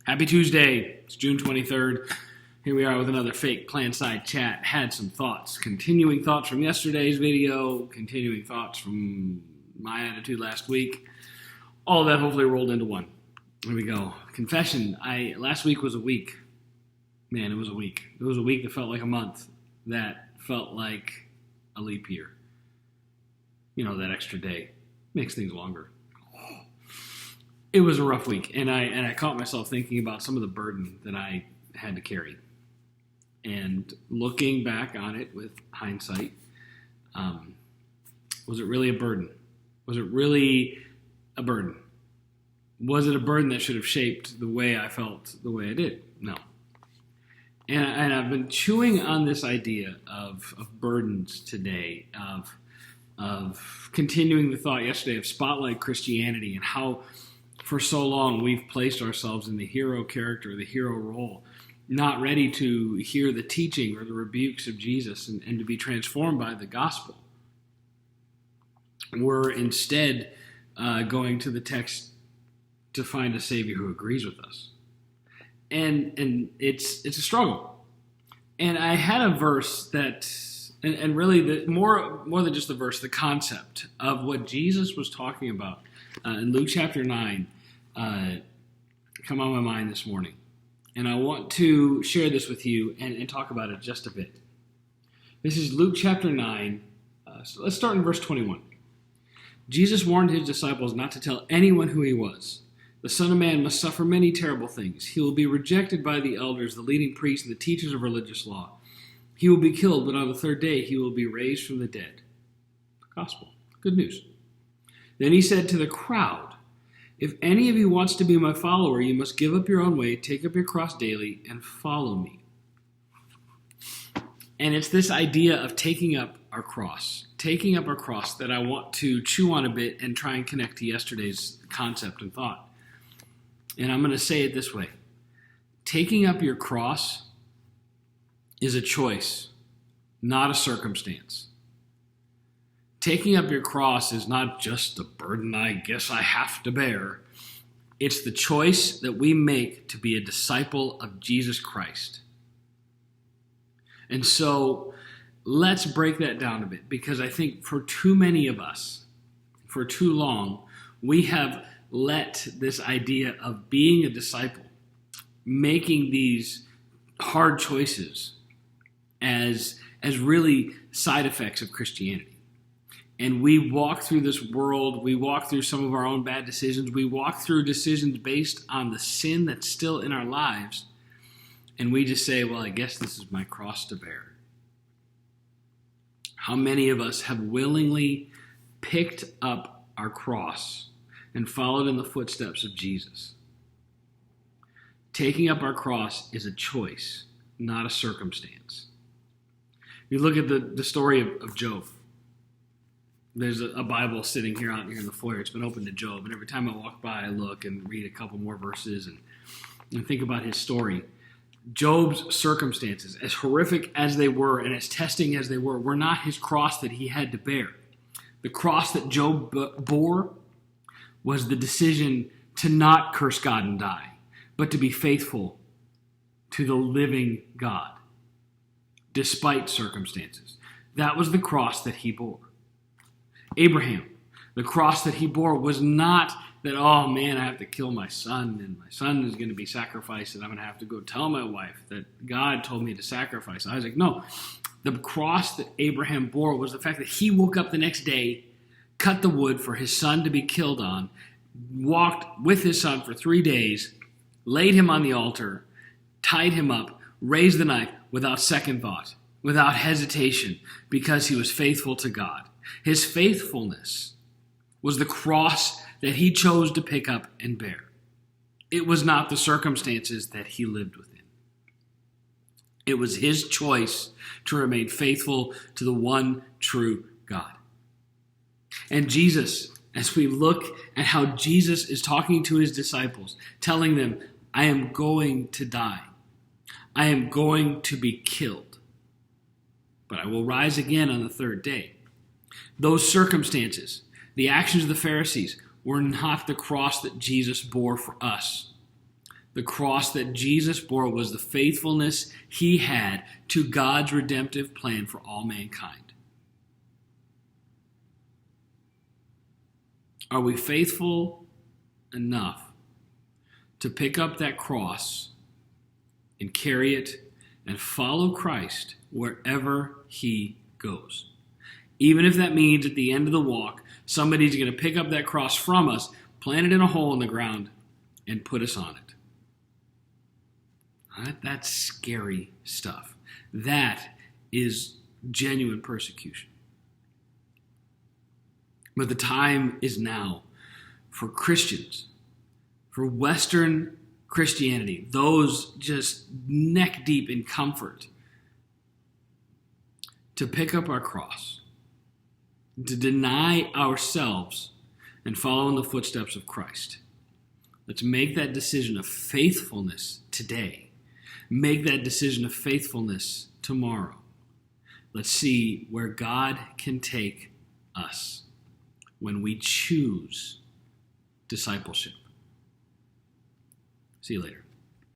Happy Tuesday. It's June 23rd. Here we are with another fake plan side chat. Had some thoughts. Continuing thoughts from yesterday's video. Continuing thoughts from my attitude last week. All of that hopefully rolled into one. Here we go. Confession. Last week was a week. Man, it was a week. It was a week that felt like a month. That felt like a leap year. You know, that extra day makes things longer. It was a rough week, and I caught myself thinking about some of the burden that I had to carry. And looking back on it with hindsight, was it really a burden? Was it really a burden? Was it a burden that should have shaped the way I felt the way I did? No. And I've been chewing on this idea of burdens today, of continuing the thought yesterday of Spotlight Christianity and how for so long we've placed ourselves in the hero character, the hero role, not ready to hear the teaching or the rebukes of Jesus and to be transformed by the gospel. We're instead going to the text to find a Savior who agrees with us. And it's a struggle. And I had a verse that, and really more than just the verse, the concept of what Jesus was talking about in Luke chapter 9 come on my mind this morning. And I want to share this with you and talk about it just a bit. This is Luke chapter 9. So let's start in verse 21. Jesus warned his disciples not to tell anyone who he was. The Son of Man must suffer many terrible things. He will be rejected by the elders, the leading priests, and the teachers of religious law. He will be killed, but on the third day he will be raised from the dead. Gospel. Good news. Then he said to the crowd, "If any of you wants to be my follower, you must give up your own way, take up your cross daily, and follow me." And it's this idea of taking up our cross that I want to chew on a bit and try and connect to yesterday's concept and thought. And I'm going to say it this way. Taking up your cross is a choice, not a circumstance. Taking up your cross is not just a burden I guess I have to bear. It's the choice that we make to be a disciple of Jesus Christ. And so let's break that down a bit, because I think for too many of us, for too long, we have let this idea of being a disciple, making these hard choices as really side effects of Christianity. And we walk through this world, we walk through some of our own bad decisions, we walk through decisions based on the sin that's still in our lives, and we just say, well, I guess this is my cross to bear. How many of us have willingly picked up our cross and followed in the footsteps of Jesus? Taking up our cross is a choice, not a circumstance. You look at the story of Job. There's a Bible sitting here out here in the foyer. It's been open to Job. And every time I walk by, I look and read a couple more verses and think about his story. Job's circumstances, as horrific as they were and as testing as they were not his cross that he had to bear. The cross that Job bore was the decision to not curse God and die, but to be faithful to the living God, despite circumstances. That was the cross that he bore. Abraham, the cross that he bore was not that, oh man, I have to kill my son, and my son is going to be sacrificed, and I'm going to have to go tell my wife that God told me to sacrifice Isaac. No, the cross that Abraham bore was the fact that he woke up the next day, cut the wood for his son to be killed on, walked with his son for 3 days, laid him on the altar, tied him up, raised the knife without second thought, without hesitation, because he was faithful to God. His faithfulness was the cross that he chose to pick up and bear. It was not the circumstances that he lived within. It was his choice to remain faithful to the one true God. And Jesus, as we look at how Jesus is talking to his disciples, telling them, I am going to die. I am going to be killed. But I will rise again on the third day. Those circumstances, the actions of the Pharisees, were not the cross that Jesus bore for us. The cross that Jesus bore was the faithfulness he had to God's redemptive plan for all mankind. Are we faithful enough to pick up that cross and carry it and follow Christ wherever he goes? Even if that means at the end of the walk, somebody's going to pick up that cross from us, plant it in a hole in the ground, and put us on it. All right? That's scary stuff. That is genuine persecution. But the time is now for Christians, for Western Christianity, those just neck deep in comfort, to pick up our cross, to deny ourselves and follow in the footsteps of Christ. Let's make that decision of faithfulness today. Make that decision of faithfulness tomorrow. Let's see where God can take us when we choose discipleship. See you later.